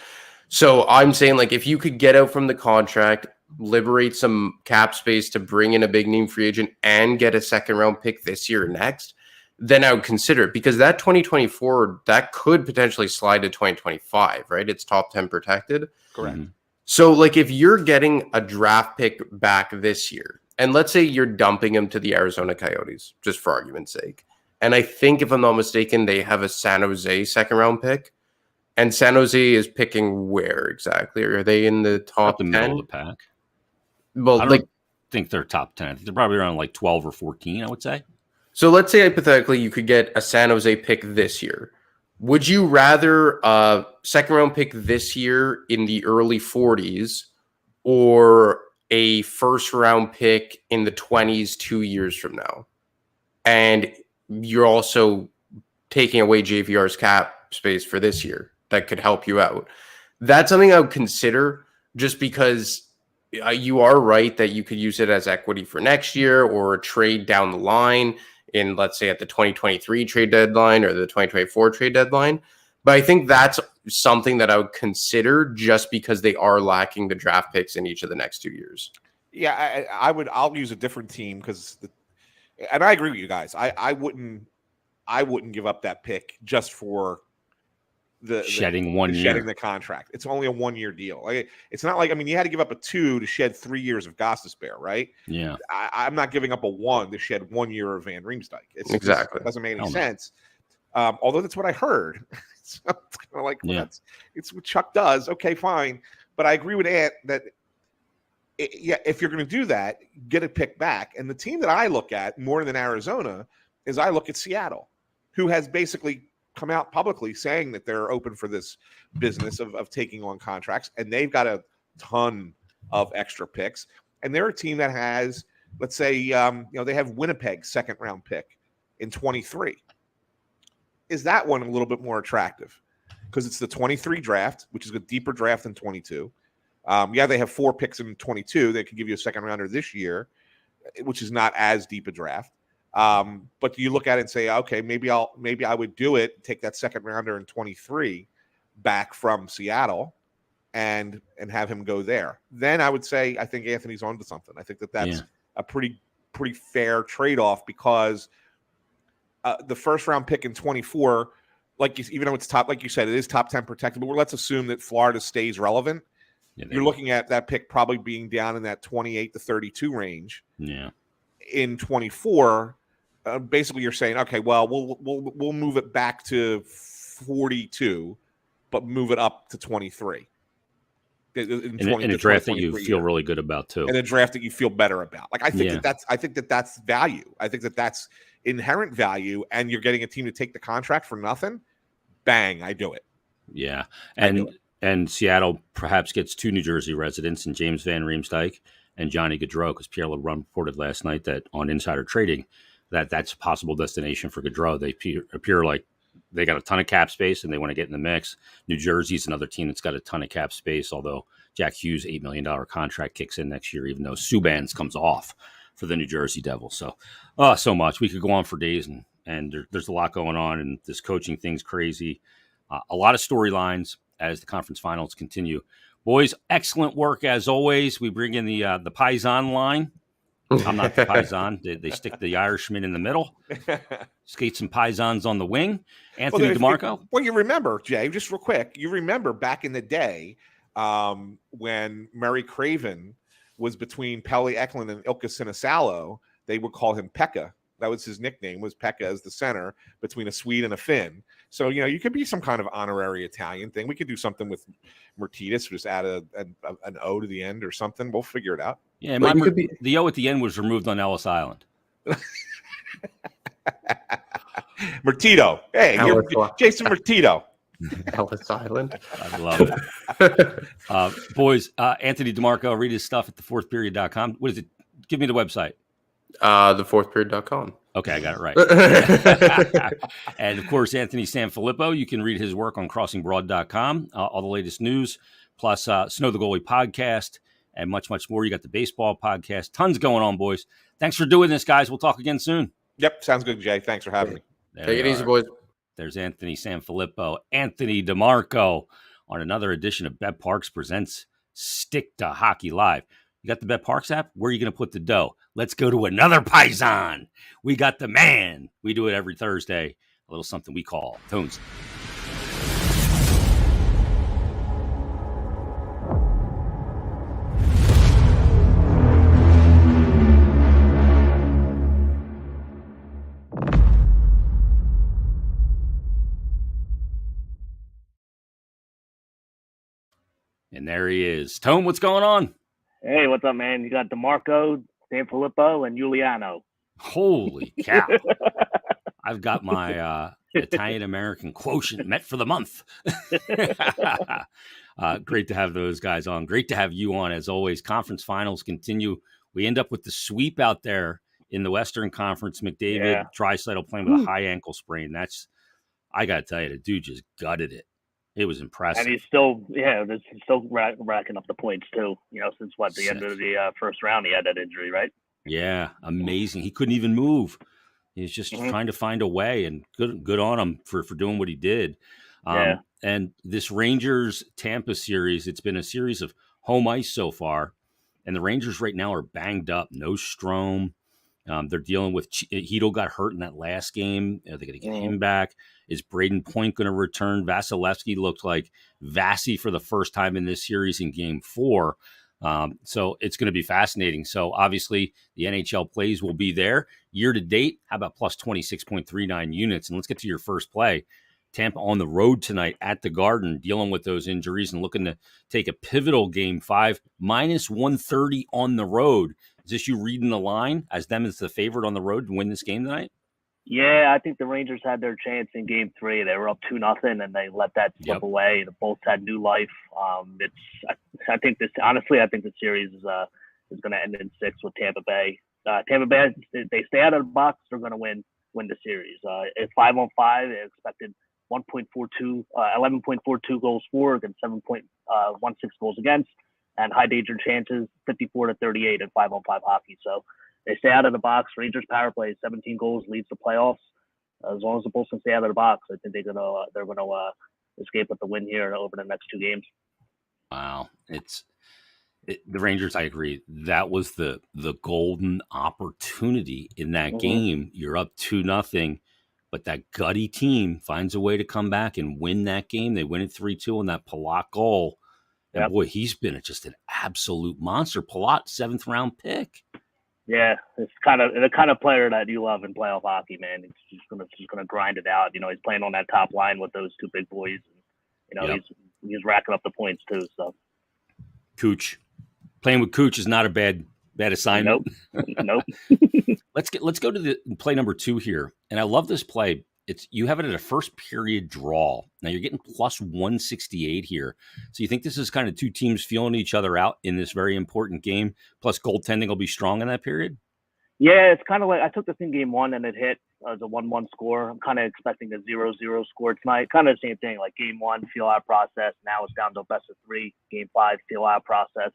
So I'm saying if you could get out from the contract, liberate some cap space to bring in a big name free agent and get a second round pick this year or next, then I would consider it, because that 2024, that could potentially slide to 2025, right? It's top 10 protected. Correct. Mm-hmm. So if you're getting a draft pick back this year, and let's say you're dumping him to the Arizona Coyotes, just for argument's sake. And I think, if I'm not mistaken, they have a San Jose second round pick. And San Jose is picking where exactly? Are they in the top 10? Middle of the pack. Well, I don't think they're top 10. I think they're probably around 12 or 14, I would say. So let's say hypothetically you could get a San Jose pick this year. Would you rather a second round pick this year in the early 40s or a first round pick in the 20s 2 years from now? And you're also taking away JVR's cap space for this year that could help you out. That's something I would consider, just because you are right that you could use it as equity for next year or a trade down the line in, let's say, at the 2023 trade deadline or the 2024 trade deadline. But I think that's something that I would consider, just because they are lacking the draft picks in each of the next 2 years. Yeah, I'll use a different team and I agree with you guys. I wouldn't give up that pick just for shedding the contract. It's only a 1 year deal. It's not you had to give up a 2 to shed 3 years of Gostisbehere, right? Yeah. I'm not giving up a 1 to shed 1 year of Van Riemsdyk. Exactly. It doesn't make any sense. Although that's what I heard. So it's it's what Chuck does. Okay, fine. But I agree with Ant that if you're going to do that, get a pick back. And the team that I look at more than Arizona is I look at Seattle, who has basically come out publicly saying that they're open for this business of taking on contracts, and they've got a ton of extra picks. And they're a team that has, let's say, they have Winnipeg's second round pick in 23. Is that one a little bit more attractive? Because it's the 23 draft, which is a deeper draft than 22. They have 4 picks in 22. They could give you a second rounder this year, which is not as deep a draft. But you look at it and say, okay, maybe I would do it, take that second rounder in 23 back from Seattle and have him go there. Then I would say, I think Anthony's onto something. I think that's a pretty fair trade-off, because the first round pick in 24, even though it's top, like you said, it is top 10 protected, but let's assume that Florida stays relevant. Yeah, you're looking at that pick probably being down in that 28 to 32 range. Yeah. In 24, basically you're saying, okay, well, we'll move it back to 42, but move it up to 23. In a draft that you feel really good about too. In a draft that you feel better about. I think that's value. I think that's inherent value, and you're getting a team to take the contract for nothing. Bang, I do it. Yeah. And And Seattle perhaps gets 2 New Jersey residents, and James Van Riemsdyk and Johnny Gaudreau, because Pierre LeBrun reported last night that on Insider Trading that that's a possible destination for Gaudreau. They appear like they got a ton of cap space and they want to get in the mix. New Jersey's another team that's got a ton of cap space, although Jack Hughes' $8 million contract kicks in next year, even though Subban's comes off for the New Jersey Devils. So, so much. We could go on for days, and there's a lot going on, and this coaching thing's crazy. A lot of storylines as the conference finals continue. Boys, excellent work as always. We bring in the Paisan line. I'm not the Paisan. They stick the Irishman in the middle. Skate some Paisans on the wing. Anthony DiMarco. Well, you remember, Jay, just real quick, you remember back in the day when Murray Craven was between Pelle Eklund and Ilkka Sinisalo, they would call him Pekka. That was his nickname, was Pekka as the center between a Swede and a Finn. So, you could be some kind of honorary Italian thing. We could do something with Myrtetus, just add an O to the end or something. We'll figure it out. Yeah, the O at the end was removed on Ellis Island. Myrtito. Hey, you're Jason Myrtito. Ellis Island. I love it. Boys, Anthony DiMarco, read his stuff at thefourthperiod.com. What is it? Give me the website. Thefourthperiod.com. Okay, I got it right. And of course, Anthony Sanfilippo, you can read his work on crossingbroad.com, all the latest news, plus Snow the Goalie podcast, and much, much more. You got the baseball podcast. Tons going on, boys. Thanks for doing this, guys. We'll talk again soon. Yep, sounds good, Jay. Thanks for having me. Take it easy, boys. There's Anthony Sanfilippo, Anthony DiMarco on another edition of Bet Parks Presents Stick to Hockey Live. You got the Bet Parks app? Where are you going to put the dough? Let's go to another Paisan. We got the man. We do it every Thursday. A little something we call Tones. And there he is. Tone, what's going on? Hey, what's up, man? You got DiMarco, Sanfilippo, and Giuliano. Holy cow. I've got my Italian-American quotient met for the month. Great to have those guys on. Great to have you on, as always. Conference finals continue. We end up with the sweep out there in the Western Conference. McDavid, Draisaitl playing with a high ankle sprain. I got to tell you, the dude just gutted it. It was impressive. And he's still racking up the points, too. Since the end of the first round, he had that injury, right? Yeah, amazing. He couldn't even move. He was just trying to find a way, and good on him for doing what he did. And this Rangers-Tampa series, it's been a series of home ice so far, and the Rangers right now are banged up. No Strome. They're dealing with Hedl got hurt in that last game. They're going to get him back. Is Braden Point going to return? Vasilevsky looked like Vasi for the first time in this series in Game 4. So it's going to be fascinating. So obviously the NHL plays will be there. Year to date, how about plus 26.39 units? And let's get to your first play. Tampa on the road tonight at the Garden, dealing with those injuries and looking to take a pivotal Game 5, minus 130 on the road. Is this you reading the line as them as the favorite on the road to win this game tonight? Yeah, I think the Rangers had their chance in Game 3. They were up 2-0, and they let that slip away. The Bolts had new life. I think the series is going to end in 6 with Tampa Bay. Tampa Bay, if they stay out of the box, they're going to win the series. It's 5-on-5. They expected 11.42 goals for against 7.16 goals against, and high danger chances 54-38 in 5-on-5 hockey. So they stay out of the box. Rangers power play 17 goals leads the playoffs. As long as the Bulls can stay out of the box, I think they're gonna escape with the win here over the next 2 games. Wow, the Rangers. I agree. That was the golden opportunity in that game. You're up 2-0, but that gutty team finds a way to come back and win that game. They win it 3-2 on that Palat goal. And boy, he's been just an absolute monster. Palat, 7th round pick. Yeah, it's the kind of player that you love in playoff hockey, man. He's gonna grind it out. He's playing on that top line with those 2 big boys. And, he's racking up the points too. So, Cooch, playing with Cooch is not a bad assignment. Nope. Let's go to the play number 2 here, and I love this play. you have it at a first period draw. Now you're getting plus 168 here. So you think this is kind of two teams feeling each other out in this very important game? Plus goaltending will be strong in that period? Yeah, it's kind of like I took this in game one and it hit as a 1-1 score. I'm kind of expecting a 0-0 score tonight. Kind of the same thing, like game one, feel out process. Now it's down to a best of 3. Game 5, feel out process.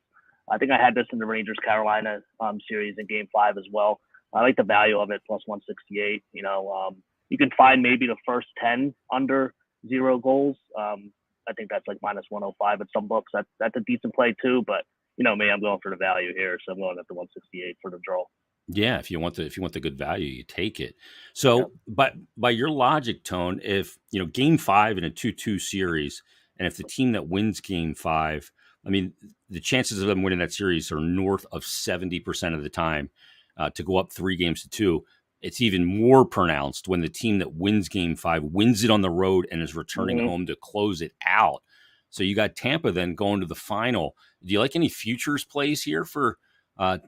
I think I had this in the Rangers-Carolina series in game 5 as well. I like the value of it, plus 168. You can find maybe the first 10 under 0 goals. I think that's like minus 105 at some books. That's a decent play too, but me, I'm going for the value here, so I'm going at the 168 for the draw. Yeah, if you want the good value, you take it. So, yeah. But by your logic, Tone, if game 5 in a 2-2 series, and if the team that wins game 5, I mean, the chances of them winning that series are north of 70% of the time to go up 3 games to 2. It's even more pronounced when the team that wins game 5 wins it on the road and is returning home to close it out. So you got Tampa then going to the final. Do you like any futures plays here for the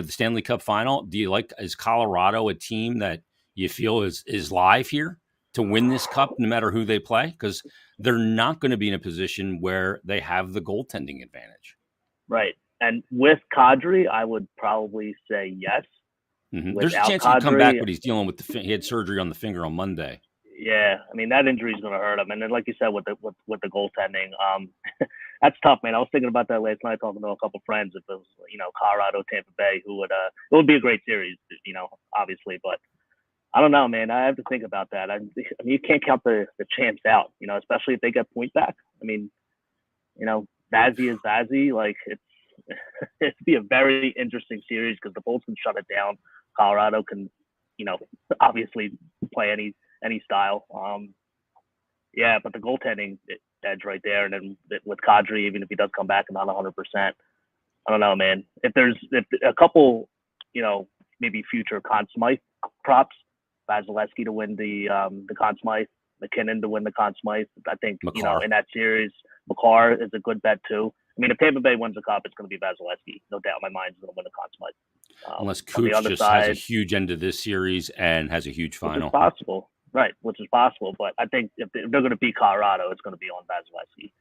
Stanley Cup final? Do you like, is Colorado a team that you feel is live here to win this cup no matter who they play? Because they're not going to be in a position where they have the goaltending advantage. Right. And with Kadri, I would probably say yes. Mm-hmm. There's a chance he'll come back, but he's dealing with he had surgery on the finger on Monday. Yeah, I mean that injury is going to hurt him, and then like you said with the goaltending, that's tough, man. I was thinking about that last night, talking to a couple friends. If it was Colorado, Tampa Bay, it would be a great series, obviously, but I don't know, man. I have to think about that. I mean, you can't count the champs out, especially if they get point back. I mean, Vazzy is Vazzy. Like it'd be a very interesting series because the Bulls can shut it down. Colorado can, obviously play any style. But the goaltending edge right there, and then with Kadri, even if he does come back and not 100%, I don't know, man. If a couple, maybe future Conn Smythe props, Vasilevsky to win the Conn Smythe, McKinnon to win the Conn Smythe. I think McCarr. In that series, McCarr is a good bet too. I mean, if Tampa Bay wins the cup, it's going to be Vasilevsky. No doubt in my mind, he's going to win the Conn Smythe. Unless Cooch just has a huge end of this series and has a huge final. Which is possible. Right, which is possible. But I think if they're going to beat Colorado, it's going to be on Vasilevsky.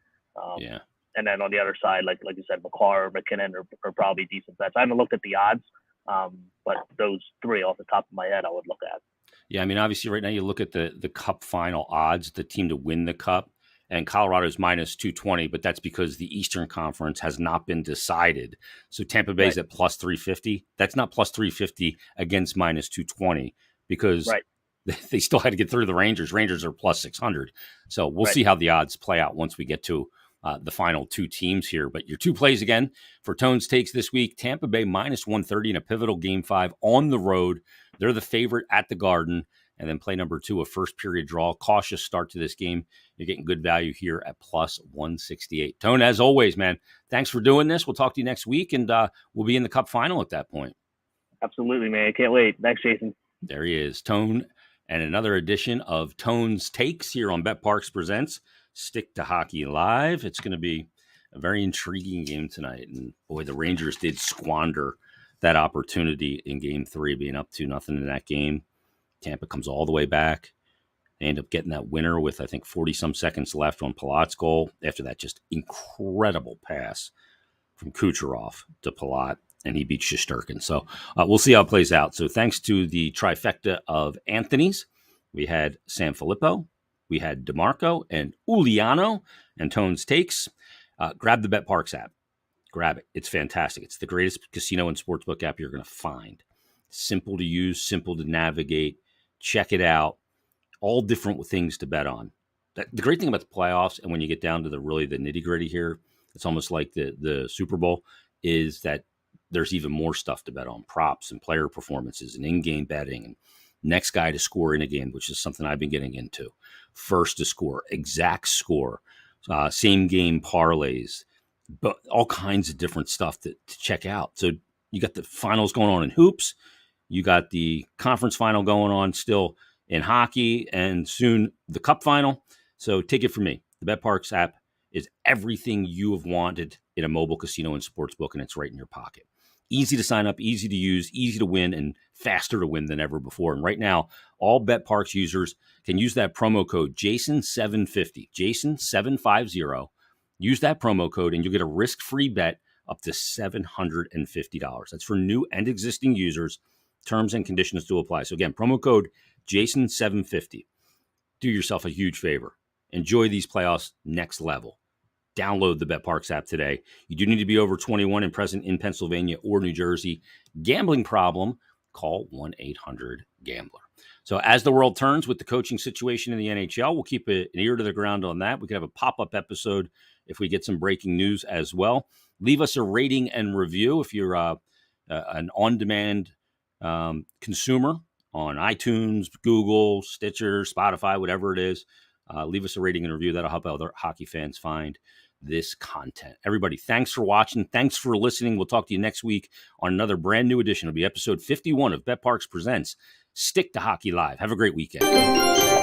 Yeah. And then on the other side, like you said, McCarr or McKinnon are probably decent bets. I haven't looked at the odds, but those 3 off the top of my head I would look at. Yeah, I mean, obviously right now you look at the Cup final odds, the team to win the Cup, and Colorado's minus 220, but that's because the Eastern Conference has not been decided. So Tampa Bay's at plus 350. That's not plus 350 against minus 220 because they still had to get through the Rangers. Rangers are plus 600. So we'll see how the odds play out once we get to the final 2 teams here. But your 2 plays again for Tone's Takes this week, Tampa Bay minus 130 in a pivotal game 5 on the road. They're the favorite at the Garden. And then play number 2, a first period draw. Cautious start to this game. You're getting good value here at plus 168. Tone, as always, man, thanks for doing this. We'll talk to you next week, and we'll be in the Cup final at that point. Absolutely, man. Can't wait. Thanks, Jason. There he is, Tone, and another edition of Tone's Takes here on BetParks Presents Stick to Hockey Live. It's going to be a very intriguing game tonight. And, boy, the Rangers did squander that opportunity in Game 3, being up 2-0 in that game. Tampa comes all the way back. They end up getting that winner with, I think, 40-some seconds left on Palat's goal. After that just incredible pass from Kucherov to Palat, and he beats Shesterkin. So we'll see how it plays out. So thanks to the trifecta of Anthony's, we had San Fillipo, we had DiMarco, and Uliano, and Tone's Takes. Grab the BetParks app. Grab it. It's fantastic. It's the greatest casino and sportsbook app you're going to find. Simple to use, simple to navigate. Check it out. All different things to bet on. The great thing about the playoffs, and when you get down to the nitty gritty here, it's almost like the Super Bowl, is that there's even more stuff to bet on. Props and player performances and in-game betting and next guy to score in a game, which is something I've been getting into. First to score, exact score, same game parlays, but all kinds of different stuff to check out. So you got the finals going on in hoops. You got the conference final going on still in hockey, and soon the Cup final. So take it from me. The BetParks app is everything you have wanted in a mobile casino and sportsbook, and it's right in your pocket. Easy to sign up, easy to use, easy to win, and faster to win than ever before. And right now, all BetParks users can use that promo code JASON750, JASON750. Use that promo code and you'll get a risk-free bet up to $750. That's for new and existing users. Terms and conditions do apply. So again, promo code JASON750. Do yourself a huge favor. Enjoy these playoffs next level. Download the BetParks app today. You do need to be over 21 and present in Pennsylvania or New Jersey. Gambling problem? Call 1-800-GAMBLER. So as the world turns with the coaching situation in the NHL, we'll keep an ear to the ground on that. We could have a pop-up episode if we get some breaking news as well. Leave us a rating and review if you're an on-demand consumer on iTunes, Google, Stitcher, Spotify, whatever it is. Leave us a rating and review. That'll help other hockey fans find this content. Everybody, thanks for watching. Thanks for listening. We'll talk to you next week on another brand new edition. It'll be episode 51 of BetParks Presents Stick to Hockey Live. Have a great weekend.